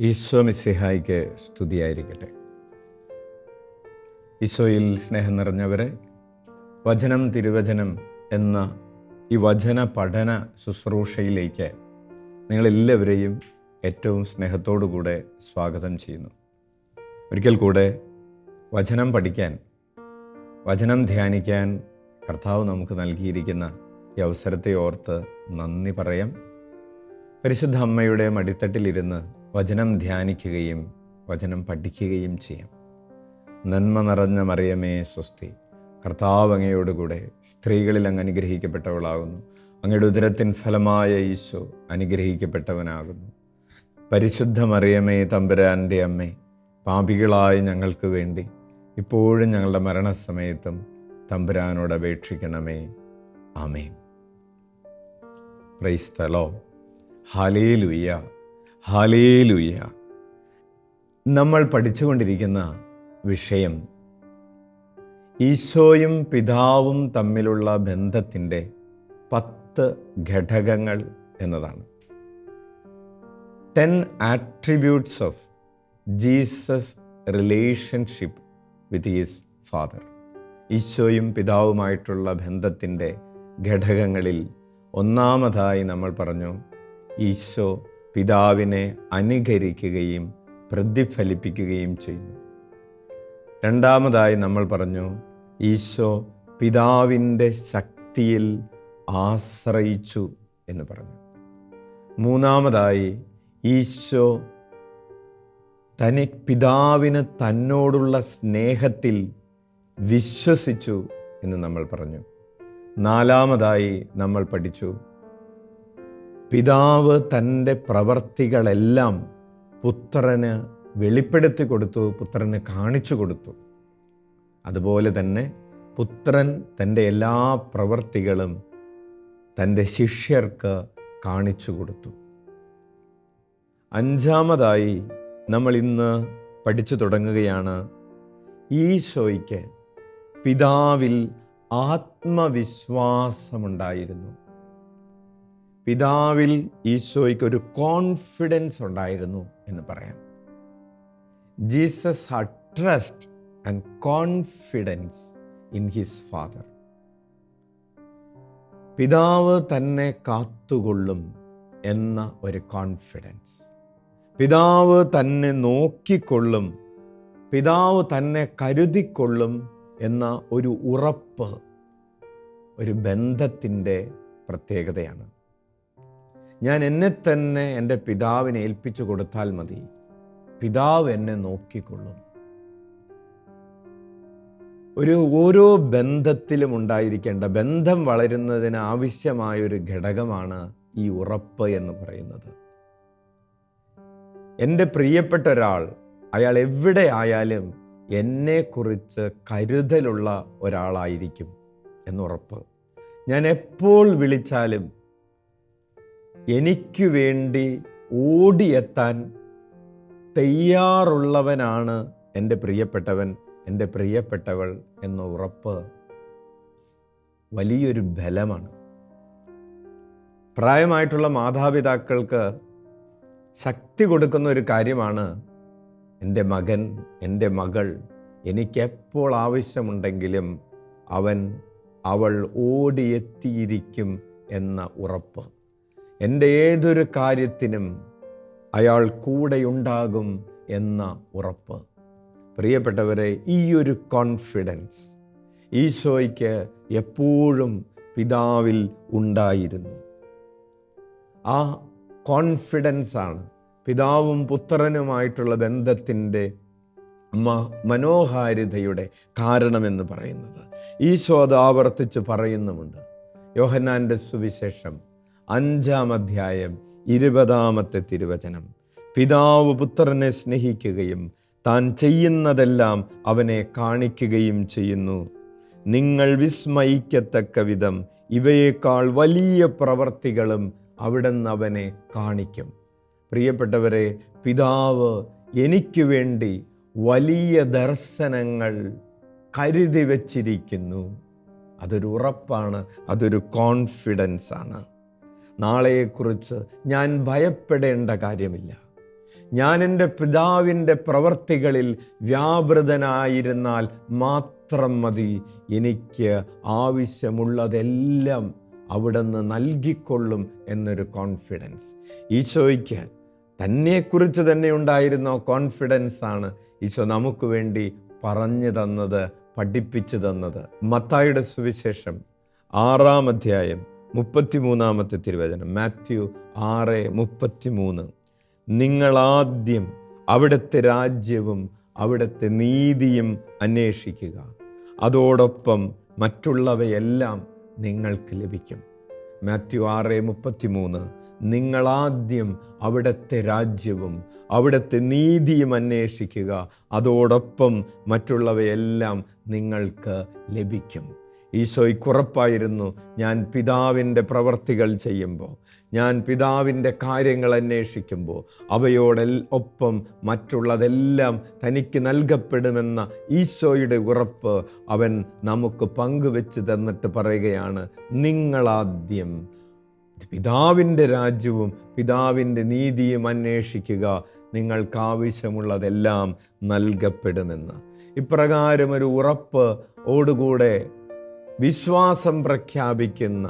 ഈശോ മിശിഹായ്ക്ക് സ്തുതിയായിരിക്കട്ടെ. ഈശോയിൽ സ്നേഹം നിറഞ്ഞവരെ, വചനം തിരുവചനം എന്ന ഈ വചന പഠന ശുശ്രൂഷയിലേക്ക് നിങ്ങളെല്ലാവരെയും ഏറ്റവും സ്നേഹത്തോടുകൂടെ സ്വാഗതം ചെയ്യുന്നു. ഒരിക്കൽ കൂടെ വചനം പഠിക്കാൻ, വചനം ധ്യാനിക്കാൻ കർത്താവ് നമുക്ക് നൽകിയിരിക്കുന്ന ഈ അവസരത്തെ ഓർത്ത് നന്ദി പറയാം. പരിശുദ്ധ അമ്മയുടെ മടിത്തട്ടിലിരുന്ന് വചനം ധ്യാനിക്കുകയും വചനം പഠിക്കുകയും ചെയ്യാം. നന്മ നിറഞ്ഞ മറിയമേ സ്വസ്തി, കർത്താവ് അങ്ങയോടുകൂടെ സ്ത്രീകളിൽ അങ്ങ് അനുഗ്രഹിക്കപ്പെട്ടവളാകുന്നു. അങ്ങയുടെ ഉദരത്തിൻ ഫലമായ ഈശോ അനുഗ്രഹിക്കപ്പെട്ടവനാകുന്നു. പരിശുദ്ധ മറിയമേ തമ്പുരാൻ്റെ അമ്മേ, പാപികളായ ഞങ്ങൾക്ക് വേണ്ടി ഇപ്പോഴും ഞങ്ങളുടെ മരണസമയത്തും തമ്പുരാനോട് അപേക്ഷിക്കണമേ. ആമേൻ. Praise the Lord. ഹല്ലേലൂയ, ഹല്ലേലൂയ. നമ്മൾ പഠിച്ചുകൊണ്ടിരിക്കുന്ന വിഷയം ഈശോയും പിതാവും തമ്മിലുള്ള ബന്ധത്തിൻ്റെ 10 ഘടകങ്ങൾ എന്നതാണ്. 10 attributes of Jesus' relationship with his father. ഈശോയും പിതാവുമായിട്ടുള്ള ബന്ധത്തിൻ്റെ ഘടകങ്ങളിൽ ഒന്നാമതായി നമ്മൾ പറഞ്ഞു, ഈശോ പിതാവിനെ അനുകരിക്കുകയും പ്രതിഫലിപ്പിക്കുകയും ചെയ്യുന്നു. രണ്ടാമതായി നമ്മൾ പറഞ്ഞു, ഈശോ പിതാവിൻ്റെ ശക്തിയിൽ ആശ്രയിച്ചു എന്ന് പറഞ്ഞു. മൂന്നാമതായി, ഈശോ പിതാവിന് തന്നോടുള്ള സ്നേഹത്തിൽ വിശ്വസിച്ചു എന്ന് നമ്മൾ പറഞ്ഞു. നാലാമതായി നമ്മൾ പഠിച്ചു, പിതാവ് തൻ്റെ പ്രവർത്തികളെല്ലാം പുത്രന് വെളിപ്പെടുത്തി കൊടുത്തു, പുത്രന് കാണിച്ചു കൊടുത്തു. അതുപോലെ തന്നെ പുത്രൻ തൻ്റെ എല്ലാ പ്രവർത്തികളും തൻ്റെ ശിഷ്യർക്ക് കാണിച്ചു കൊടുത്തു. അഞ്ചാമതായി നമ്മൾ ഇന്ന് പഠിച്ചു തുടങ്ങുകയാണ്, ഈശോയ്ക്ക് പിതാവിൽ ആത്മവിശ്വാസമുണ്ടായിരുന്നു. പിതാവിൽ ഈശോയ്ക്ക് ഒരു കോൺഫിഡൻസ് ഉണ്ടായിരുന്നു എന്ന് പറയാം. Jesus had trust and confidence in his father. പിതാവ് തന്നെ കാത്തുകൊള്ളും എന്ന ഒരു കോൺഫിഡൻസ്, പിതാവ് തന്നെ നോക്കിക്കൊള്ളും, പിതാവ് തന്നെ കരുതിക്കൊള്ളും എന്ന ഒരു ഉറപ്പ് ഒരു ബന്ധത്തിൻ്റെ പ്രത്യേകതയാണ്. ഞാൻ എന്നെ തന്നെ എൻ്റെ പിതാവിനെ ഏൽപ്പിച്ചു കൊടുത്താൽ മതി, പിതാവ് എന്നെ നോക്കിക്കൊള്ളും. ഓരോ ബന്ധത്തിലും ഉണ്ടായിരിക്കേണ്ട, ബന്ധം വളരുന്നതിന് ആവശ്യമായൊരു ഘടകമാണ് ഈ ഉറപ്പ് എന്ന് പറയുന്നത്. എൻ്റെ പ്രിയപ്പെട്ട ഒരാൾ, അയാൾ എവിടെ ആയാലും എന്നെക്കുറിച്ച് കരുതലുള്ള ഒരാളായിരിക്കും എന്നുറപ്പ്. ഞാൻ എപ്പോൾ വിളിച്ചാലും എനിക്ക് വേണ്ടി ഓടിയെത്താൻ തയ്യാറുള്ളവനാണ് എൻ്റെ പ്രിയപ്പെട്ടവൻ, എൻ്റെ പ്രിയപ്പെട്ടവൾ എന്ന ഉറപ്പ് വലിയൊരു ബലമാണ്. പ്രായമായിട്ടുള്ള മാതാപിതാക്കൾക്ക് ശക്തി കൊടുക്കുന്ന ഒരു കാര്യമാണ്, എൻ്റെ മകൻ, എൻ്റെ മകൾ എനിക്കെപ്പോൾ ആവശ്യമുണ്ടെങ്കിലും അവൾ ഓടിയെത്തിയിരിക്കും എന്ന ഉറപ്പ്. എൻ്റെ ഏതൊരു കാര്യത്തിനും അയാൾ കൂടെയുണ്ടാകും എന്ന ഉറപ്പ്. പ്രിയപ്പെട്ടവരെ, ഈ ഒരു കോൺഫിഡൻസ് ഈശോയ്ക്ക് എപ്പോഴും പിതാവിൽ ഉണ്ടായിരുന്നു. ആ കോൺഫിഡൻസാണ് പിതാവും പുത്രനുമായിട്ടുള്ള ബന്ധത്തിൻ്റെ മനോഹാരിതയുടെ കാരണമെന്ന് പറയുന്നത്. ഈശോ അത് ആവർത്തിച്ച് പറയുന്നുമുണ്ട്. യോഹന്നാൻ്റെ സുവിശേഷം 5-ാം അധ്യായം 20-ാമത്തെ തിരുവചനം, പിതാവ് പുത്രനെ സ്നേഹിക്കുകയും താൻ ചെയ്യുന്നതെല്ലാം അവനെ കാണിക്കുകയും ചെയ്യുന്നു. നിങ്ങൾ വിസ്മയിക്കത്തക്ക വിധം ഇവയേക്കാൾ വലിയ പ്രവർത്തികളും അവിടുന്ന് അവനെ കാണിക്കും. പ്രിയപ്പെട്ടവരെ, പിതാവ് എനിക്ക് വേണ്ടി വലിയ ദർശനങ്ങൾ കരുതി വച്ചിരിക്കുന്നു. അതൊരു ഉറപ്പാണ്, അതൊരു കോൺഫിഡൻസാണ്. നാളെയെക്കുറിച്ച് ഞാൻ ഭയപ്പെടേണ്ട കാര്യമില്ല. ഞാൻ എൻ്റെ പിതാവിൻ്റെ പ്രവർത്തികളിൽ വ്യാപൃതനായിരുന്നാൽ മാത്രം മതി, എനിക്ക് ആവശ്യമുള്ളതെല്ലാം അവിടുന്ന് നൽകിക്കൊള്ളും എന്നൊരു കോൺഫിഡൻസ്. ഈശോയ്ക്ക് തന്നെക്കുറിച്ച് തന്നെ ഉണ്ടായിരുന്ന കോൺഫിഡൻസാണ് ഈശോ നമുക്ക് വേണ്ടി പറഞ്ഞു തന്നത്, പഠിപ്പിച്ചു തന്നത്. മത്തായിയുടെ സുവിശേഷം 6-ാം അധ്യായം 33-ാമത്തെ തിരുവചനം, മാത്യു 6:33. നിങ്ങളാദ്യം അവിടുത്തെ രാജ്യവും അവിടുത്തെ നീതിയും അന്വേഷിക്കുക, അതോടൊപ്പം മറ്റുള്ളവയെല്ലാം നിങ്ങൾക്ക് ലഭിക്കും. മാത്യു 6:33. നിങ്ങളാദ്യം അവിടുത്തെ രാജ്യവും അവിടുത്തെ നീതിയും അന്വേഷിക്കുക, അതോടൊപ്പം മറ്റുള്ളവയെല്ലാം നിങ്ങൾക്ക് ലഭിക്കും. ഈശോയ്ക്ക് ഉറപ്പായിരുന്നു, ഞാൻ പിതാവിൻ്റെ പ്രവർത്തികൾ ചെയ്യുമ്പോൾ, ഞാൻ പിതാവിൻ്റെ കാര്യങ്ങൾ അന്വേഷിക്കുമ്പോൾ അവയോടൊപ്പം മറ്റുള്ളതെല്ലാം തനിക്ക് നൽകപ്പെടുമെന്ന ഈശോയുടെ ഉറപ്പ് അവൻ നമുക്ക് പങ്കുവെച്ച് തന്നിട്ട് പറയുകയാണ്, നിങ്ങളാദ്യം പിതാവിൻ്റെ രാജ്യവും പിതാവിൻ്റെ നീതിയും അന്വേഷിക്കുക, നിങ്ങൾക്ക് ആവശ്യമുള്ളതെല്ലാം നൽകപ്പെടുമെന്ന്. ഇപ്രകാരം ഒരു ഉറപ്പ് ഓടുകൂടെ വിശ്വാസം പ്രഖ്യാപിക്കുന്ന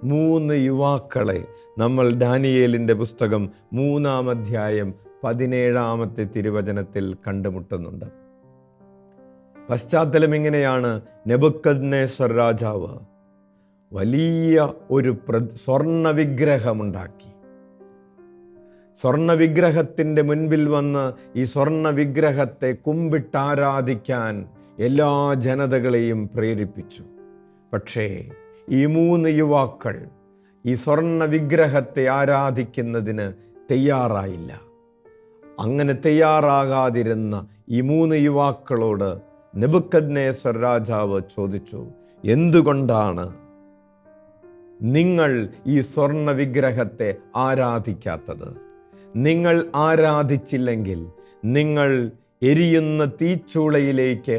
3 യുവാക്കളെ നമ്മൾ ദാനിയേലിൻ്റെ പുസ്തകം 3-ാം അധ്യായം 17-ാമത്തെ തിരുവചനത്തിൽ കണ്ടുമുട്ടുന്നുണ്ട്. പശ്ചാത്തലം ഇങ്ങനെയാണ്. നെബൂഖദ്നേസർ രാജാവ് വലിയ ഒരു സ്വർണ്ണ വിഗ്രഹമുണ്ടാക്കി. സ്വർണ്ണ വിഗ്രഹത്തിൻ്റെ മുൻപിൽ വന്ന് ഈ സ്വർണ്ണ വിഗ്രഹത്തെ കുമ്പിട്ടാരാധിക്കാൻ എല്ലാ ജനതകളെയും പ്രേരിപ്പിച്ചു. പക്ഷേ ഈ 3 യുവാക്കൾ ഈ സ്വർണ്ണ വിഗ്രഹത്തെ ആരാധിക്കുന്നതിന് തയ്യാറായില്ല. അങ്ങനെ തയ്യാറാകാതിരുന്ന ഈ 3 യുവാക്കളോട് നെബൂഖദ്നേസർ രാജാവ് ചോദിച്ചു, എന്തുകൊണ്ടാണ് നിങ്ങൾ ഈ സ്വർണ്ണ വിഗ്രഹത്തെ ആരാധിക്കാത്തത്? നിങ്ങൾ ആരാധിച്ചില്ലെങ്കിൽ നിങ്ങൾ എരിയുന്ന തീച്ചൂളയിലേക്ക്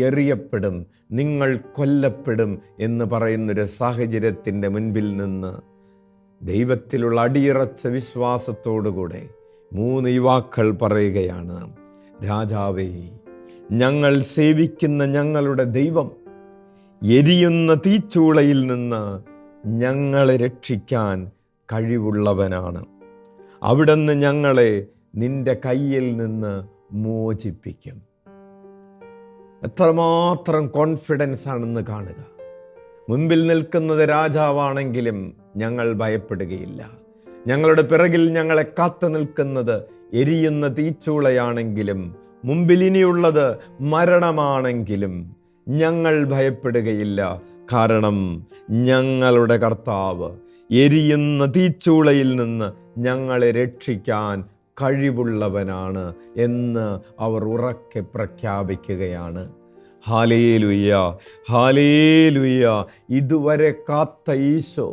എറിയപ്പെടും, നിങ്ങൾ കൊല്ലപ്പെടും എന്ന് പറയുന്നൊരു സാഹചര്യത്തിൻ്റെ മുൻപിൽ നിന്ന് ദൈവത്തിലുള്ള അടിയുറച്ച വിശ്വാസത്തോടുകൂടെ 3 യുവാക്കൾ പറയുകയാണ്, രാജാവേ, ഞങ്ങൾ സേവിക്കുന്ന ഞങ്ങളുടെ ദൈവം എരിയുന്ന തീച്ചൂളയിൽ നിന്ന് ഞങ്ങളെ രക്ഷിക്കാൻ കഴിവുള്ളവനാണ്. അവിടുന്ന് ഞങ്ങളെ നിന്റെ കയ്യിൽ നിന്ന് മോചിപ്പിക്കും. എത്രമാത്രം കോൺഫിഡൻസ് ആണെന്ന് കാണുക. മുൻപിൽ നിൽക്കുന്നത് രാജാവാണെങ്കിലും ഞങ്ങൾ ഭയപ്പെടുകയില്ല. ഞങ്ങളുടെ പിറകിൽ ഞങ്ങളെ കാത്തു നിൽക്കുന്നത് എരിയുന്ന തീച്ചൂളയാണെങ്കിലും മുമ്പിൽ ഇനിയുള്ളത് മരണമാണെങ്കിലും ഞങ്ങൾ ഭയപ്പെടുകയില്ല. കാരണം ഞങ്ങളുടെ കർത്താവ് എരിയുന്ന തീച്ചൂളയിൽ നിന്ന് ഞങ്ങളെ രക്ഷിക്കാൻ കഴിവുള്ളവനാണ് എന്ന് അവർ ഉറക്കെ പ്രഖ്യാപിക്കുകയാണ്. Hallelujah, hallelujah. ഇതുവരെ കാത്ത ഈശോ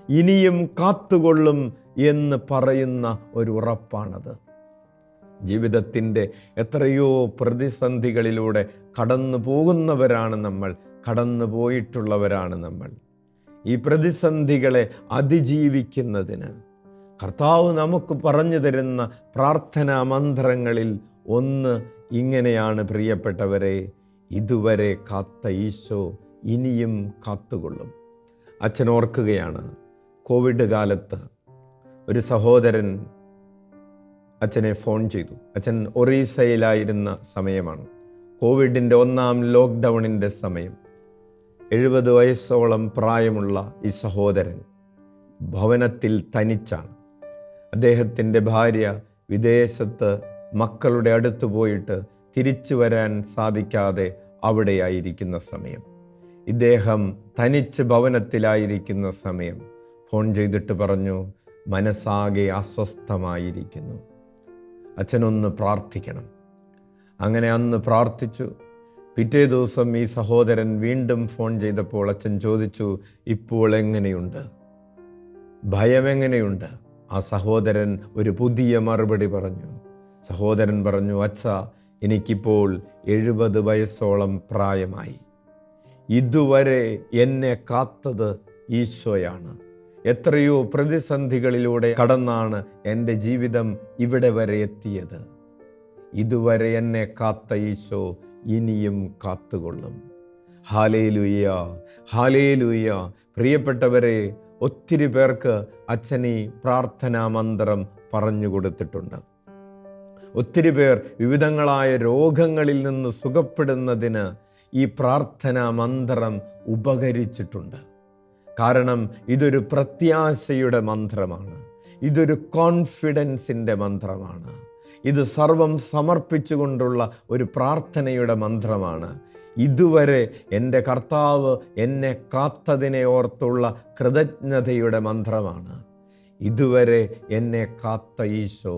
ഇനിയും കാത്തുകൊള്ളും എന്ന് പറയുന്ന ഒരു ഉറപ്പാണത്. ജീവിതത്തിൻ്റെ എത്രയോ പ്രതിസന്ധികളിലൂടെ കടന്നു പോകുന്നവരാണ് നമ്മൾ, കടന്നു പോയിട്ടുള്ളവരാണ് നമ്മൾ. ഈ പ്രതിസന്ധികളെ അതിജീവിക്കുന്നതിന് കർത്താവ് നമുക്ക് പറഞ്ഞു തരുന്ന പ്രാർത്ഥനാ മന്ത്രങ്ങളിൽ ഒന്ന് ഇങ്ങനെയാണ്, പ്രിയപ്പെട്ടവരെ, ഇതുവരെ കാത്ത ഈശോ ഇനിയും കാത്തുകൊള്ളും. അച്ഛൻ ഓർക്കുകയാണ്, കോവിഡ് കാലത്ത് ഒരു സഹോദരൻ അച്ഛനെ ഫോൺ ചെയ്തു. അച്ഛൻ ഒറീസയിലായിരുന്ന സമയമാണ്. കോവിഡിൻ്റെ 1ാം ലോക്ക്ഡൗണിൻ്റെ സമയം. 70 വയസ്സോളം പ്രായമുള്ള ഈ സഹോദരൻ ഭവനത്തിൽ തനിച്ചാണ്. അദ്ദേഹത്തിൻ്റെ ഭാര്യ വിദേശത്ത് മക്കളുടെ അടുത്ത് പോയിട്ട് തിരിച്ചു വരാൻ സാധിക്കാതെ അവിടെയായിരിക്കുന്ന സമയം. ഇദ്ദേഹം തനിച്ച് ഭവനത്തിലായിരിക്കുന്ന സമയം ഫോൺ ചെയ്തിട്ട് പറഞ്ഞു, മനസ്സാകെ അസ്വസ്ഥമായിരിക്കുന്നു, അച്ഛനൊന്ന് പ്രാർത്ഥിക്കണം. അങ്ങനെ അന്ന് പ്രാർത്ഥിച്ചു. പിറ്റേ ദിവസം ഈ സഹോദരൻ വീണ്ടും ഫോൺ ചെയ്തപ്പോൾ അച്ഛൻ ചോദിച്ചു, ഇപ്പോൾ എങ്ങനെയുണ്ട്? ഭയം എങ്ങനെയുണ്ട്? ആ സഹോദരൻ ഒരു പുതിയ മറുപടി പറഞ്ഞു. സഹോദരൻ പറഞ്ഞു, അച്ഛാ, എനിക്കിപ്പോൾ 70 വയസ്സോളം പ്രായമായി. ഇതുവരെ എന്നെ കാത്തത് ഈശോയാണ്. എത്രയോ പ്രതിസന്ധികളിലൂടെ കടന്നാണ് എൻ്റെ ജീവിതം ഇവിടെ വരെ എത്തിയത്. ഇതുവരെ എന്നെ കാത്ത ഈശോ ഇനിയും കാത്തുകൊള്ളും. Hallelujah, hallelujah. പ്രിയപ്പെട്ടവരെ, ഒത്തിരി പേർക്ക് അച്ഛൻ ഈ പ്രാർത്ഥനാ മന്ത്രം പറഞ്ഞു കൊടുത്തിട്ടുണ്ട്. ഒത്തിരി പേർ വിവിധങ്ങളായ രോഗങ്ങളിൽ നിന്ന് സുഖപ്പെടുന്നതിന് ഈ പ്രാർത്ഥനാ മന്ത്രം ഉപകരിച്ചിട്ടുണ്ട്. കാരണം ഇതൊരു പ്രത്യാശയുടെ മന്ത്രമാണ്, ഇതൊരു കോൺഫിഡൻസിൻ്റെ മന്ത്രമാണ്, ഇത് സർവം സമർപ്പിച്ചുകൊണ്ടുള്ള ഒരു പ്രാർത്ഥനയുടെ മന്ത്രമാണ്. ഇതുവരെ എൻ്റെ കർത്താവ് എന്നെ കാത്തതിനെ ഓർത്തുള്ള കൃതജ്ഞതയുടെ മന്ത്രമാണ്. ഇതുവരെ എന്നെ കാത്ത ഈശോ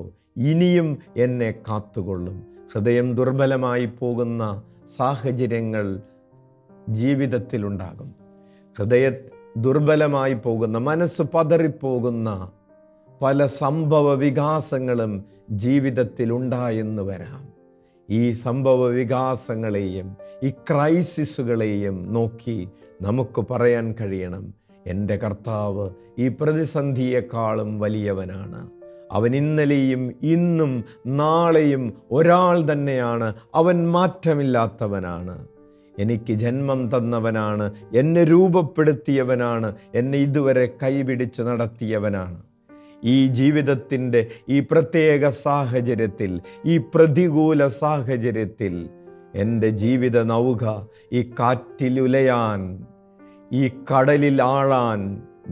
ഇനിയും എന്നെ കാത്തുകൊള്ളും. ഹൃദയം ദുർബലമായി പോകുന്ന സാഹചര്യങ്ങൾ ജീവിതത്തിലുണ്ടാകും. ദുർബലമായി പോകുന്ന, മനസ്സ് പതറിപ്പോകുന്ന പല സംഭവ വികാസങ്ങളും ജീവിതത്തിലുണ്ടായെന്ന് വരാം. ഈ സംഭവ വികാസങ്ങളെയും ഈ ക്രൈസിസുകളെയും നോക്കി നമുക്ക് പറയാൻ കഴിയണം, എൻ്റെ കർത്താവ് ഈ പ്രതിസന്ധിയെക്കാളും വലിയവനാണ്. അവൻ ഇന്നലെയും ഇന്നും നാളെയും ഒരാൾ തന്നെയാണ്. അവൻ മാറ്റമില്ലാത്തവനാണ്. എനിക്ക് ജന്മം തന്നവനാണ്, എന്നെ രൂപപ്പെടുത്തിയവനാണ്, എന്നെ ഇതുവരെ കൈപിടിച്ച് നടത്തിയവനാണ്. ഈ ജീവിതത്തിൻ്റെ ഈ പ്രത്യേക സാഹചര്യത്തിൽ, ഈ പ്രതികൂല സാഹചര്യത്തിൽ എൻ്റെ ജീവിത നൗക ഈ കാറ്റിലുലയാൻ, ഈ കടലിൽ ആഴാൻ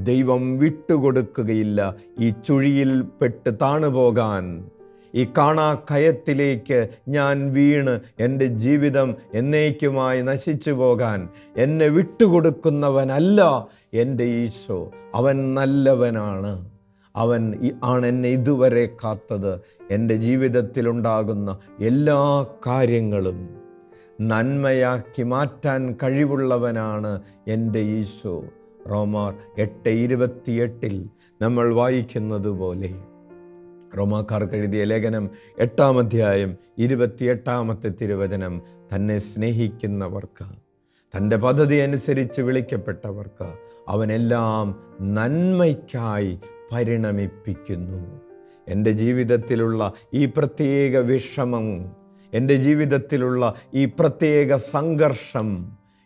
ദൈവം വിട്ടുകൊടുക്കുകയില്ല. ഈ ചുഴിയിൽ പെട്ട് താണുപോകാൻ, ഈ കാണാക്കയത്തിലേക്ക് ഞാൻ വീണ് എൻ്റെ ജീവിതം എന്നേക്കുമായി നശിച്ചു പോകാൻ എന്നെ വിട്ടുകൊടുക്കുന്നവനല്ല എൻ്റെ ഈശോ. അവൻ നല്ലവനാണ്. അവൻ ആണ് എന്നെ ഇതുവരെ കാത്തത്. എൻ്റെ ജീവിതത്തിലുണ്ടാകുന്ന എല്ലാ കാര്യങ്ങളും നന്മയാക്കി മാറ്റാൻ കഴിവുള്ളവനാണ് എൻ്റെ ഈശോ. റോമർ 8:28 നമ്മൾ വായിക്കുന്നത് പോലെ, റോമാക്കാർക്ക് എഴുതിയ ലേഖനം 8-ാം അധ്യായം 28-ാമത്തെ തിരുവചനം, തന്നെ സ്നേഹിക്കുന്നവർക്ക്, തൻ്റെ പദ്ധതി അനുസരിച്ച് വിളിക്കപ്പെട്ടവർക്ക് അവനെല്ലാം നന്മയ്ക്കായി പരിണമിപ്പിക്കുന്നു. എൻ്റെ ജീവിതത്തിലുള്ള ഈ പ്രത്യേക വിഷമം, എൻ്റെ ജീവിതത്തിലുള്ള ഈ പ്രത്യേക സംഘർഷം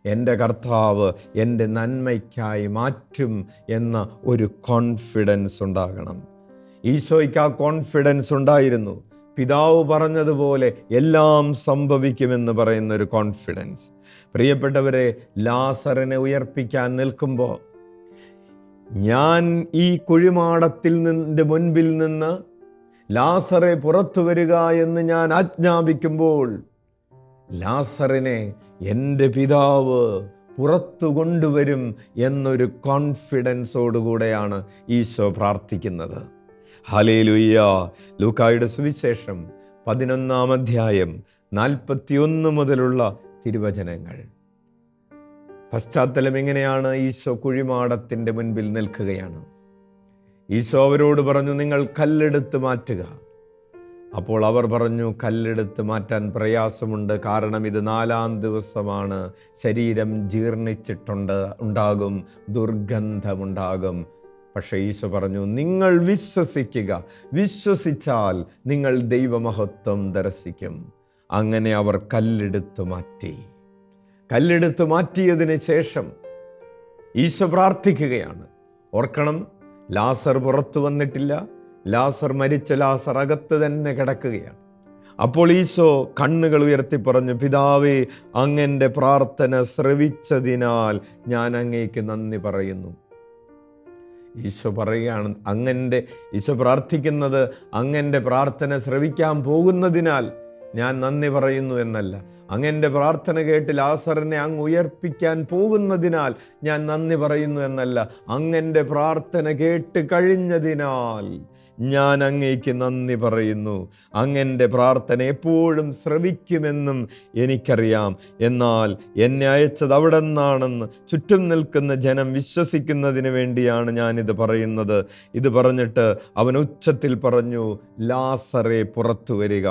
എൻ്റെ കർത്താവ് എൻ്റെ നന്മയ്ക്കായി മാറ്റും എന്ന ഒരു കോൺഫിഡൻസ് ഉണ്ടാകണം. ഈശോയ്ക്ക് ആ കോൺഫിഡൻസ് ഉണ്ടായിരുന്നു. പിതാവ് പറഞ്ഞതുപോലെ എല്ലാം സംഭവിക്കുമെന്ന് പറയുന്ന ഒരു കോൺഫിഡൻസ്. പ്രിയപ്പെട്ടവരെ, ലാസറിനെ ഉയർപ്പിക്കാൻ നിൽക്കുമ്പോൾ, ഞാൻ ഈ കുഴിമാടത്തിൽ നിന്റെ മുൻപിൽ നിന്ന് ലാസറെ പുറത്തു വരിക എന്ന് ഞാൻ ആജ്ഞാപിക്കുമ്പോൾ, ലാസറിനെ എൻ്റെ പിതാവ് പുറത്തു കൊണ്ടുവരും എന്നൊരു കോൺഫിഡൻസോടുകൂടെയാണ് ഈശോ പ്രാർത്ഥിക്കുന്നത്. ഹല്ലേലൂയ. ലൂക്കായുടെ സുവിശേഷം 11-ാം അധ്യായം 41 മുതലുള്ള തിരുവചനങ്ങൾ. പശ്ചാത്തലം എങ്ങനെയാണ്? ഈശോ കുഴിമാടത്തിൻ്റെ മുൻപിൽ നിൽക്കുകയാണ്. ഈശോ അവരോട് പറഞ്ഞു, നിങ്ങൾ കല്ലെടുത്ത് മാറ്റുക. അപ്പോൾ അവർ പറഞ്ഞു, കല്ലെടുത്ത് മാറ്റാൻ പ്രയാസമുണ്ട്, കാരണം ഇത് 4-ാം ദിവസമാണ്, ശരീരം ഉണ്ടാകും, ദുർഗന്ധമുണ്ടാകും. പക്ഷേ ഈശോ പറഞ്ഞു, നിങ്ങൾ വിശ്വസിക്കുക, വിശ്വസിച്ചാൽ നിങ്ങൾ ദൈവമഹത്വം ദർശിക്കും. അങ്ങനെ അവർ കല്ലെടുത്ത് മാറ്റി. കല്ലെടുത്ത് മാറ്റിയതിന് ശേഷം ഈശോ പ്രാർത്ഥിക്കുകയാണ്. ഓർക്കണം, ലാസർ പുറത്തു വന്നിട്ടില്ല. മരിച്ച ലാസർ അകത്ത് തന്നെ കിടക്കുകയാണ്. അപ്പോൾ ഈശോ കണ്ണുകൾ ഉയർത്തി പറഞ്ഞു, പിതാവേ, അങ്ങൻ്റെ പ്രാർത്ഥന ശ്രവിച്ചതിനാൽ ഞാൻ അങ്ങേക്ക് നന്ദി പറയുന്നു. ഈശോ പറയുകയാണ്, ഈശോ പ്രാർത്ഥിക്കുന്നത് അങ്ങൻ്റെ പ്രാർത്ഥന ശ്രവിക്കാൻ പോകുന്നതിനാൽ ഞാൻ നന്ദി പറയുന്നു എന്നല്ല. അങ്ങൻ്റെ പ്രാർത്ഥന കേട്ട് ലാസറിനെ അങ്ങ് ഉയർപ്പിക്കാൻ പോകുന്നതിനാൽ ഞാൻ നന്ദി പറയുന്നു എന്നല്ല. അങ്ങൻ്റെ പ്രാർത്ഥന കേട്ട് കഴിഞ്ഞതിനാൽ ഞാൻ അങ്ങേക്ക് നന്ദി പറയുന്നു. അങ്ങൻ്റെ പ്രാർത്ഥന എപ്പോഴും ശ്രവിക്കുമെന്നും എനിക്കറിയാം. എന്നാൽ എന്നെ അയച്ചത് അവിടെ നിന്നാണെന്ന് ചുറ്റും നിൽക്കുന്ന ജനം വിശ്വസിക്കുന്നതിന് വേണ്ടിയാണ് ഞാനിത് പറയുന്നത്. ഇത് പറഞ്ഞിട്ട് അവൻ ഉച്ചത്തിൽ പറഞ്ഞു, ലാസറേ പുറത്തു വരിക.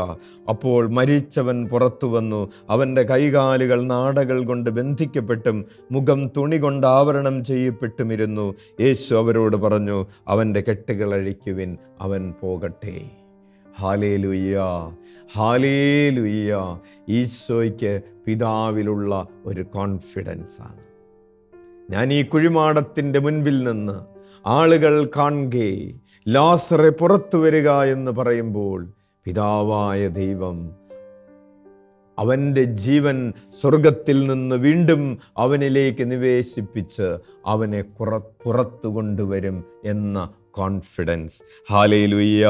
അപ്പോൾ മരിച്ചവൻ പുറത്തു വന്നു. അവൻ്റെ കൈകാലുകൾ നാടകൾ കൊണ്ട് ബന്ധിക്കപ്പെട്ടും മുഖം തുണി കൊണ്ട് ആവരണം ചെയ്യപ്പെട്ടുമിരുന്നു. യേശു അവരോട് പറഞ്ഞു, അവൻ്റെ കെട്ടുകൾ അഴിക്കുവിൻ, അവൻ പോകട്ടെ. Hallelujah, hallelujah. ഈശോയ്ക്ക് പിതാവിലുള്ള ഒരു കോൺഫിഡൻസാണ്. ഞാൻ ഈ കുഴിമാടത്തിൻ്റെ മുൻപിൽ നിന്ന് ആളുകൾ കാണുകെ ലാസറെ പുറത്തു വരിക എന്ന് പറയുമ്പോൾ പിതാവായ ദൈവം അവൻ്റെ ജീവൻ സ്വർഗത്തിൽ നിന്ന് വീണ്ടും അവനിലേക്ക് നിവേശിപ്പിച്ച് അവനെ പുറത്തു കൊണ്ടുവരും എന്ന കോൺഫിഡൻസ്. Hallelujah,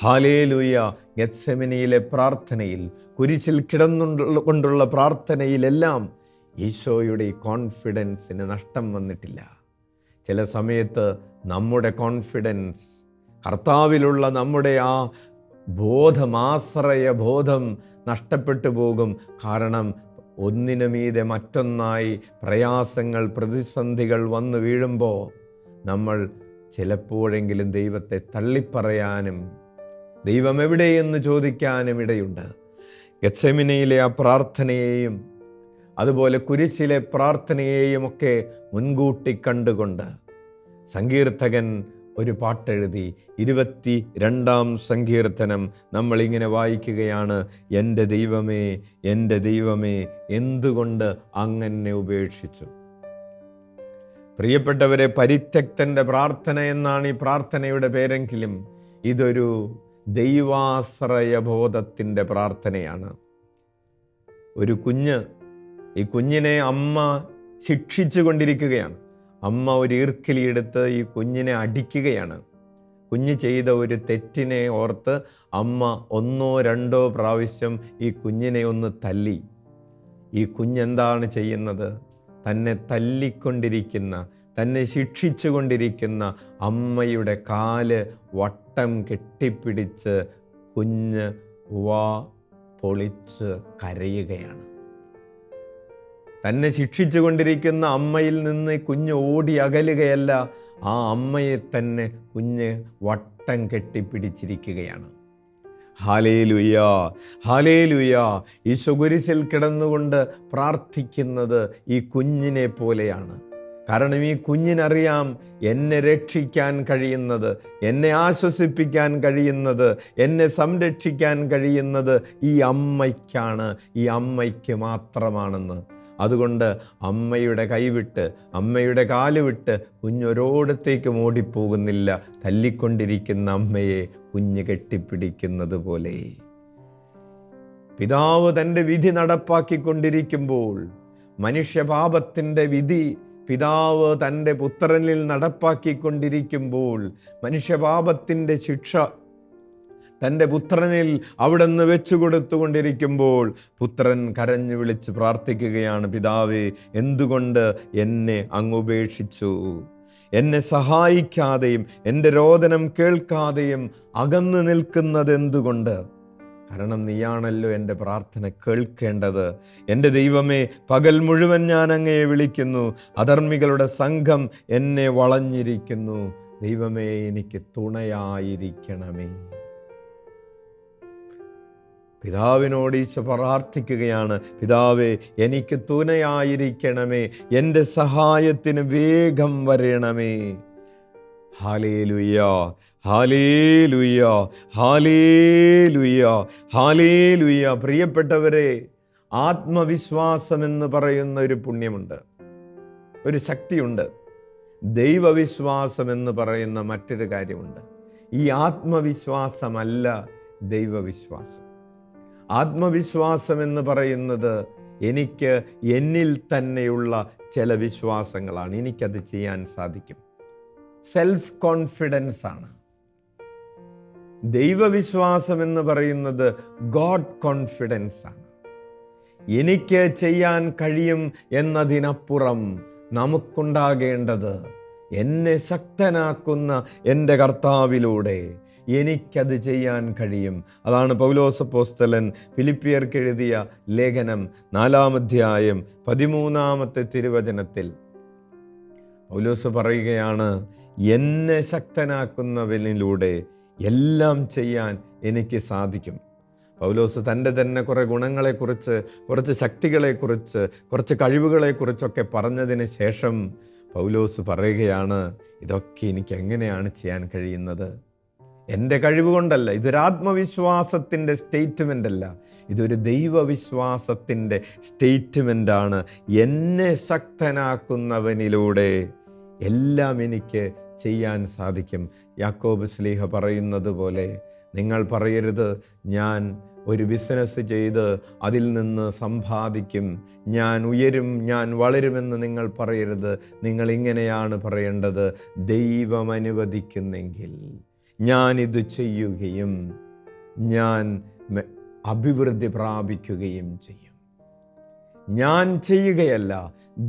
hallelujah. ഗെത്സെമനിയിലെ പ്രാർത്ഥനയിൽ, കുരിശിൽ കിടന്നുകൊണ്ടുള്ള പ്രാർത്ഥനയിലെല്ലാം ഈശോയുടെ ഈ കോൺഫിഡൻസിന് നഷ്ടം വന്നിട്ടില്ല. ചില സമയത്ത് നമ്മുടെ കോൺഫിഡൻസ്, കർത്താവിലുള്ള നമ്മുടെ ആ ബോധം, ആശ്രയ ബോധം നഷ്ടപ്പെട്ടു പോകും. കാരണം ഒന്നിനു മീതെ മറ്റൊന്നായി പ്രയാസങ്ങൾ, പ്രതിസന്ധികൾ വന്നു വീഴുമ്പോൾ നമ്മൾ ചിലപ്പോഴെങ്കിലും ദൈവത്തെ തള്ളിപ്പറയാനും ദൈവം എവിടെയെന്ന് ചോദിക്കാനും ഇടയുണ്ട്. ഗെത്സെമനിയിലെ ആ പ്രാർത്ഥനയെയും അതുപോലെ കുരിശിലെ പ്രാർത്ഥനയെയും ഒക്കെ മുൻകൂട്ടി കണ്ടുകൊണ്ട് സങ്കീർത്തകൻ ഒരു പാട്ടെഴുതി. 22-ാം സങ്കീർത്തനം നമ്മളിങ്ങനെ വായിക്കുകയാണ്, എൻ്റെ ദൈവമേ, എൻ്റെ ദൈവമേ, എന്തുകൊണ്ട് അങ്ങനെ ഉപേക്ഷിച്ചു. പ്രിയപ്പെട്ടവരെ, പരിത്യക്തൻ്റെ പ്രാർത്ഥന എന്നാണ് ഈ പ്രാർത്ഥനയുടെ പേരെങ്കിലും ഇതൊരു ദൈവാശ്രയബോധത്തിൻ്റെ പ്രാർത്ഥനയാണ്. ഒരു കുഞ്ഞ്, ഈ കുഞ്ഞിനെ അമ്മ ശിക്ഷിച്ചു കൊണ്ടിരിക്കുകയാണ്. അമ്മ ഒരു ഈർക്കിലിയെടുത്ത് ഈ കുഞ്ഞിനെ അടിക്കുകയാണ്. കുഞ്ഞ് ചെയ്ത ഒരു തെറ്റിനെ ഓർത്ത് അമ്മ 1-2 പ്രാവശ്യം ഈ കുഞ്ഞിനെ ഒന്ന് തല്ലി. ഈ കുഞ്ഞെന്താണ് ചെയ്യുന്നത്? തന്നെ തല്ലിക്കൊണ്ടിരിക്കുന്ന, തന്നെ ശിക്ഷിച്ചു കൊണ്ടിരിക്കുന്ന അമ്മയുടെ കാല് വട്ടം കെട്ടിപ്പിടിച്ച് കുഞ്ഞ് വാ പൊളിച്ച് കരയുകയാണ്. തന്നെ ശിക്ഷിച്ചു കൊണ്ടിരിക്കുന്ന അമ്മയിൽ നിന്ന് കുഞ്ഞ് ഓടി അകലുകയല്ല, ആ അമ്മയെ തന്നെ കുഞ്ഞ് വട്ടം കെട്ടിപ്പിടിച്ചിരിക്കുകയാണ്. Hallelujah, hallelujah. ഈശോ കുരിശിൽ കിടന്നുകൊണ്ട് പ്രാർത്ഥിക്കുന്നത് ഈ കുഞ്ഞിനെ പോലെയാണ്. കാരണം ഈ കുഞ്ഞിനറിയാം, എന്നെ രക്ഷിക്കാൻ കഴിയുന്നത്, എന്നെ ആശ്വസിപ്പിക്കാൻ കഴിയുന്നത്, എന്നെ സംരക്ഷിക്കാൻ കഴിയുന്നത് ഈ അമ്മയ്ക്കാണ്, ഈ അമ്മയ്ക്ക് മാത്രമാണെന്ന്. അതുകൊണ്ട് അമ്മയുടെ കൈവിട്ട്, അമ്മയുടെ കാല് വിട്ട് കുഞ്ഞൊരോടത്തേക്കും ഓടിപ്പോകുന്നില്ല. തല്ലിക്കൊണ്ടിരിക്കുന്ന അമ്മയെ കുഞ്ഞ് കെട്ടിപ്പിടിക്കുന്നത് പോലെ പിതാവ് തൻ്റെ വിധി നടപ്പാക്കിക്കൊണ്ടിരിക്കുമ്പോൾ, മനുഷ്യപാപത്തിൻ്റെ വിധി പിതാവ് തൻ്റെ പുത്രനിൽ നടപ്പാക്കിക്കൊണ്ടിരിക്കുമ്പോൾ, മനുഷ്യപാപത്തിൻ്റെ ശിക്ഷ തൻ്റെ പുത്രനിൽ അവിടെ നിന്ന് വെച്ചു കൊടുത്തുകൊണ്ടിരിക്കുമ്പോൾ പുത്രൻ കരഞ്ഞു വിളിച്ച് പ്രാർത്ഥിക്കുകയാണ്, പിതാവേ, എന്തുകൊണ്ട് എന്നെ അങ്ങ് ഉപേക്ഷിച്ചു? എന്നെ സഹായിക്കാതെയും എൻ്റെ രോദനം കേൾക്കാതെയും അകന്നു നിൽക്കുന്നത് എന്തുകൊണ്ട്? കാരണം നീയാണല്ലോ എൻ്റെ പ്രാർത്ഥന കേൾക്കേണ്ടത്. എൻ്റെ ദൈവമേ, പകൽ മുഴുവൻ ഞാൻ അങ്ങയെ വിളിക്കുന്നു, അധർമ്മികളുടെ സംഘം എന്നെ വളഞ്ഞിരിക്കുന്നു. ദൈവമേ, എനിക്ക് തുണയായിരിക്കണമേ. പിതാവിനോട് ഈശോ പ്രാർത്ഥിക്കുകയാണ്, പിതാവേ, എനിക്ക് തുണയായിരിക്കണമേ, എൻ്റെ സഹായത്തിന് വേഗം വരണമേ. Hallelujah, hallelujah, hallelujah, hallelujah. പ്രിയപ്പെട്ടവരെ, ആത്മവിശ്വാസമെന്ന് പറയുന്ന ഒരു പുണ്യമുണ്ട്, ഒരു ശക്തിയുണ്ട്. ദൈവവിശ്വാസമെന്ന് പറയുന്ന മറ്റൊരു കാര്യമുണ്ട്. ഈ ആത്മവിശ്വാസമല്ല ദൈവവിശ്വാസം. ആത്മവിശ്വാസം എന്ന് പറയുന്നത് എനിക്ക് എന്നിൽ തന്നെയുള്ള ചില വിശ്വാസങ്ങളാണ്. എനിക്കത് ചെയ്യാൻ സാധിക്കും. സെൽഫ് കോൺഫിഡൻസ് ആണ്. ദൈവവിശ്വാസം എന്ന് പറയുന്നത് ഗോഡ് കോൺഫിഡൻസ് ആണ്. എനിക്ക് ചെയ്യാൻ കഴിയും എന്നതിനപ്പുറം നമുക്കുണ്ടാകേണ്ടത് എന്നെ ശക്തനാക്കുന്ന എൻ്റെ കർത്താവിലൂടെ എനിക്കത് ചെയ്യാൻ കഴിയും. അതാണ് പൗലോസ് അപ്പോസ്തലൻ ഫിലിപ്പിയർക്ക് എഴുതിയ ലേഖനം 4-ാം അധ്യായം 13-ാമത്തെ തിരുവചനത്തിൽ പൗലോസ് പറയുകയാണ്, എന്നെ ശക്തനാക്കുന്നവനിലൂടെ എല്ലാം ചെയ്യാൻ എനിക്ക് സാധിക്കും. പൗലോസ് തൻ്റെ തന്നെ കുറേ ഗുണങ്ങളെക്കുറിച്ച്, കുറച്ച് ശക്തികളെക്കുറിച്ച്, കുറച്ച് കഴിവുകളെക്കുറിച്ചൊക്കെ പറഞ്ഞതിന് ശേഷം പൗലോസ് പറയുകയാണ്, ഇതൊക്കെ എനിക്ക് എങ്ങനെയാണ് ചെയ്യാൻ കഴിയുന്നത്? എൻ്റെ കഴിവ് കൊണ്ടല്ല, ഇതൊരു ആത്മവിശ്വാസത്തിൻ്റെ സ്റ്റേറ്റ്മെൻ്റ് അല്ല, ഇതൊരു ദൈവവിശ്വാസത്തിൻ്റെ സ്റ്റേറ്റ്മെൻ്റാണ്. എന്നെ ശക്തനാക്കുന്നവനിലൂടെ എല്ലാം എനിക്ക് ചെയ്യാൻ സാധിക്കും. യാക്കോബ് ശ്ലീഹ പറയുന്നത് പോലെ, നിങ്ങൾ പറയരുത് ഞാൻ ഒരു ബിസിനസ് ചെയ്ത് അതിൽ നിന്ന് സമ്പാദിക്കും, ഞാൻ ഉയരും, ഞാൻ വളരുമെന്ന് നിങ്ങൾ പറയരുത്. നിങ്ങൾ ഇങ്ങനെയാണ് പറയേണ്ടത്, ദൈവം അനുവദിക്കുന്നെങ്കിൽ ഞാനിത് ചെയ്യുകയും ഞാൻ അഭിവൃദ്ധി പ്രാപിക്കുകയും ചെയ്യും. ഞാൻ ചെയ്യുകയല്ല,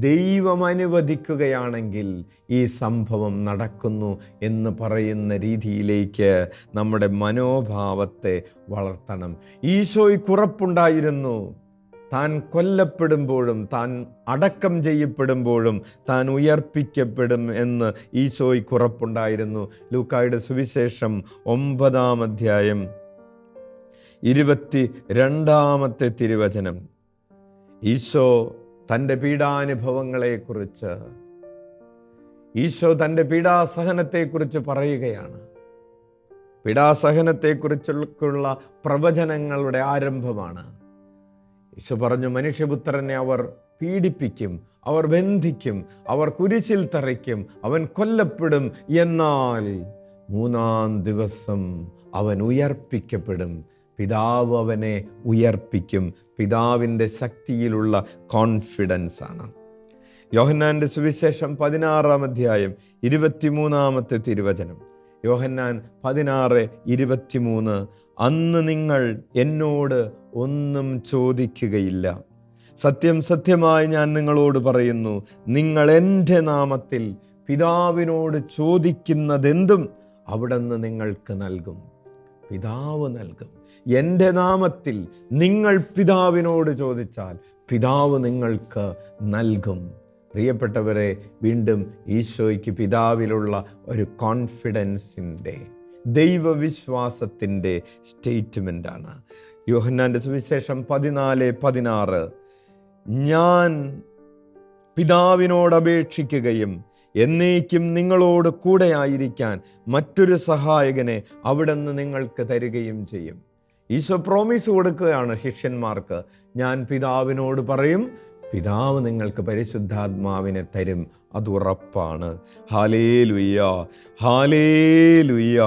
ദൈവം അനുവദിക്കുകയാണെങ്കിൽ ഈ സംഭവം നടക്കുന്നു എന്ന് പറയുന്ന രീതിയിലേക്ക് നമ്മുടെ മനോഭാവത്തെ വളർത്തണം. ഈശോയ്ക്ക് ഉറപ്പുണ്ടായിരുന്നു, താൻ കൊല്ലപ്പെടുമ്പോഴും താൻ അടക്കം ചെയ്യപ്പെടുമ്പോഴും താൻ ഉയർപ്പിക്കപ്പെടും എന്ന് ഈശോയ്ക്ക് ഉറപ്പുണ്ടായിരുന്നു. ലൂക്കായുടെ സുവിശേഷം 9-ാം അധ്യായം 22-ാമത്തെ തിരുവചനം, ഈശോ തൻ്റെ പീഡാനുഭവങ്ങളെക്കുറിച്ച്, ഈശോ തൻ്റെ പീഡാസഹനത്തെക്കുറിച്ച് പറയുകയാണ്. പീഡാസഹനത്തെക്കുറിച്ചുള്ള പ്രവചനങ്ങളുടെ ആരംഭമാണ്. ഈശോ പറഞ്ഞു, മനുഷ്യപുത്രനെ അവർ പീഡിപ്പിക്കും, അവർ ബന്ധിക്കും, അവർ കുരിശിൽ തറയ്ക്കും, അവൻ കൊല്ലപ്പെടും, എന്നാൽ 3-ാം ദിവസം അവൻ ഉയർപ്പിക്കപ്പെടും. പിതാവ് അവനെ ഉയർപ്പിക്കും. പിതാവിൻ്റെ ശക്തിയിലുള്ള കോൺഫിഡൻസ് ആണ്. യോഹന്നാൻ്റെ സുവിശേഷം 16-ാം അധ്യായം 23-ാമത്തെ തിരുവചനം, യോഹന്നാൻ 16:23, അന്ന് നിങ്ങൾ എന്നോട് ഒന്നും ചോദിക്കുകയില്ല. സത്യം സത്യമായി ഞാൻ നിങ്ങളോട് പറയുന്നു, നിങ്ങൾ എൻ്റെ നാമത്തിൽ പിതാവിനോട് ചോദിക്കുന്നതെന്തും അവിടുന്ന് നിങ്ങൾക്ക് നൽകും. പിതാവ് നൽകും. എൻ്റെ നാമത്തിൽ നിങ്ങൾ പിതാവിനോട് ചോദിച്ചാൽ പിതാവ് നിങ്ങൾക്ക് നൽകും. പ്രിയപ്പെട്ടവരെ, വീണ്ടും ഈശോയ്ക്ക് പിതാവിലുള്ള ഒരു കോൺഫിഡൻസിൻ്റെ, ദൈവവിശ്വാസത്തിൻ്റെ സ്റ്റേറ്റ്മെൻ്റാണ്. യോഹന്നാൻ്റെ സുവിശേഷം 14:16, ഞാൻ പിതാവിനോട് അപേക്ഷിക്കുകയും എന്നേക്കും നിങ്ങളോട് കൂടെയായിരിക്കാൻ മറ്റൊരു സഹായകനെ അവിടുന്ന് നിങ്ങൾക്ക് തരികയും ചെയ്യും. ഈശോ പ്രോമിസ് കൊടുക്കുകയാണ് ശിഷ്യന്മാർക്ക്, ഞാൻ പിതാവിനോട് പറയും, പിതാവ് നിങ്ങൾക്ക് പരിശുദ്ധാത്മാവിനെ തരും, അത് ഉറപ്പാണ്. Hallelujah, hallelujah.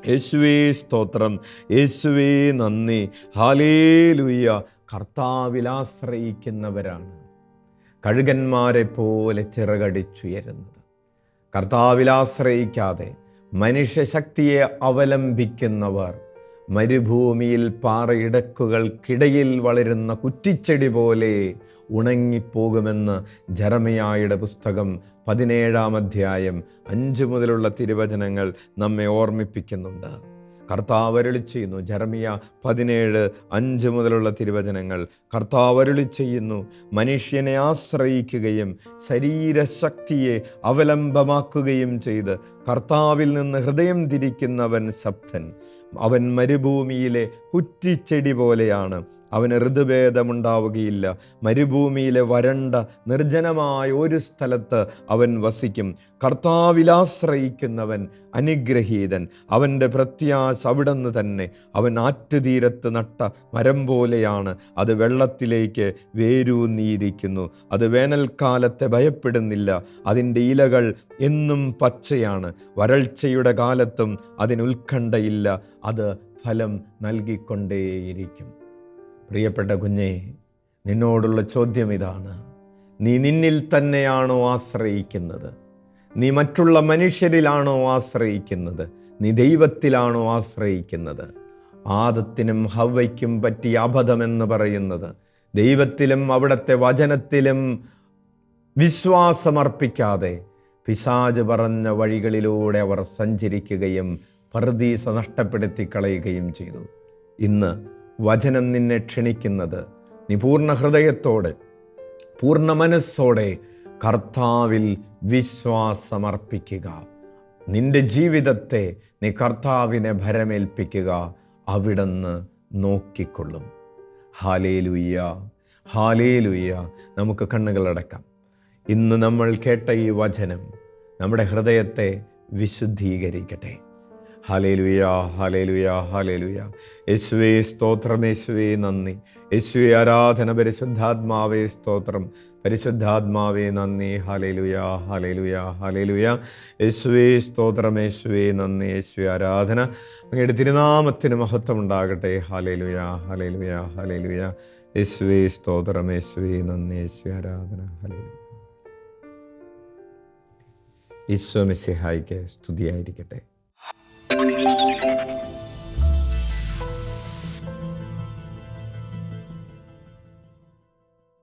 യേശുവേ സ്തോത്രം, യേശുവേ നന്ദി, ഹല്ലേലൂയ. കർത്താവിൽ ആശ്രയിക്കുന്നവരാണ് കഴുകന്മാരെ പോലെ ചിറകടിച്ചുയരുന്നത്. കർത്താവിൽ ആശ്രയിക്കാതെ മനുഷ്യശക്തിയെ അവലംബിക്കുന്നവർ മരുഭൂമിയിൽ പാറയിടക്കുകൾക്കിടയിൽ വളരുന്ന കുറ്റിച്ചെടി പോലെ ഉണങ്ങിപ്പോകുമെന്ന് ജെറമിയായുടെ പുസ്തകം 17-ാം അധ്യായം 5 മുതലുള്ള തിരുവചനങ്ങൾ നമ്മെ ഓർമ്മിപ്പിക്കുന്നുണ്ട്. കർത്താവ് അരുളി ചെയ്യുന്നു, ജെറമിയ 17:5 മുതലുള്ള തിരുവചനങ്ങൾ, കർത്താവ് അരുളി ചെയ്യുന്നു, മനുഷ്യനെ ആശ്രയിക്കുകയും ശരീരശക്തിയെ അവലംബമാക്കുകയും ചെയ്ത് കർത്താവിൽ നിന്ന് ഹൃദയം തിരിക്കുന്നവൻ ശബ്ദൻ. അവൻ മരുഭൂമിയിലെ കുറ്റിച്ചെടി പോലെയാണ്, അവന് ഋതുഭേദമുണ്ടാവുകയില്ല. മരുഭൂമിയിലെ വരണ്ട നിർജ്ജനമായ ഒരു സ്ഥലത്ത് അവൻ വസിക്കും. കർത്താവിൽ ആശ്രയിക്കുന്നവൻ അനുഗ്രഹീതൻ, അവൻ്റെ പ്രത്യാശ അവിടുന്ന് തന്നെ. അവൻ ആറ്റുതീരത്ത് നട്ട മരം പോലെയാണ്, അത് വെള്ളത്തിലേക്ക് വേരൂന്നിയിരിക്കുന്നു. അത് വേനൽക്കാലത്തെ ഭയപ്പെടുന്നില്ല, അതിൻ്റെ ഇലകൾ എന്നും പച്ചയാണ്. വരൾച്ചയുടെ കാലത്തും അതിന് ഉത്കണ്ഠയില്ല, അത് ഫലം നൽകിക്കൊണ്ടേയിരിക്കും. പ്രിയപ്പെട്ട കുഞ്ഞേ, നിന്നോടുള്ള ചോദ്യം ഇതാണ്, നീ നിന്നിൽ തന്നെയാണോ ആശ്രയിക്കുന്നത്? നീ മറ്റുള്ള മനുഷ്യരിലാണോ ആശ്രയിക്കുന്നത്? നീ ദൈവത്തിലാണോ ആശ്രയിക്കുന്നത്? ആദത്തിനും ഹവ്വയ്ക്കും പറ്റിയ അബദ്ധമെന്ന് പറയുന്നത്, ദൈവത്തിലും അവിടുത്തെ വചനത്തിലും വിശ്വാസമർപ്പിക്കാതെ പിശാച് പറഞ്ഞ വഴികളിലൂടെ അവർ സഞ്ചരിക്കുകയും പറുദീസ നഷ്ടപ്പെടുത്തി കളയുകയും ചെയ്തു. ഇന്ന് വചനം നിന്നെ ക്ഷണിക്കുന്നത്, നീ പൂർണ്ണ ഹൃദയത്തോടെ പൂർണ്ണ മനസ്സോടെ കർത്താവിൽ വിശ്വാസമർപ്പിക്കുക. നിന്റെ ജീവിതത്തെ നീ കർത്താവിനെ ഭരമേൽപ്പിക്കുക. അവിടുന്ന് നോക്കിക്കൊള്ളും. Hallelujah, hallelujah. നമുക്ക് കണ്ണുകളടക്കാം. ഇന്ന് നമ്മൾ കേട്ട ഈ വചനം നമ്മുടെ ഹൃദയത്തെ വിശുദ്ധീകരിക്കട്ടെ. Hallelujah, hallelujah, hallelujah. യേശുവേ സ്തോത്രം, യേശുവേ നന്ദി, യേശുവേ ആരാധന. പരിശുദ്ധാത്മാവേ സ്തോത്രം, പരിശുദ്ധാത്മാവേ നന്ദി. Hallelujah, hallelujah, hallelujah. യേശുവേ സ്തോത്രം, യേശുവേ നന്ദി, യേശുവേ ആരാധന. അങ്ങയുടെ തിരുനാമത്തിന് മഹത്വം ഉണ്ടാകട്ടെ. Hallelujah, hallelujah, hallelujah. യേശുവേ സ്തോത്രം, യേശുവേ നന്ദി, യേശുവേ ആരാധന. ഹല്ലേലൂയ. ഈശോ മിശിഹായിക്ക് സ്തുതിയായിരിക്കട്ടെ.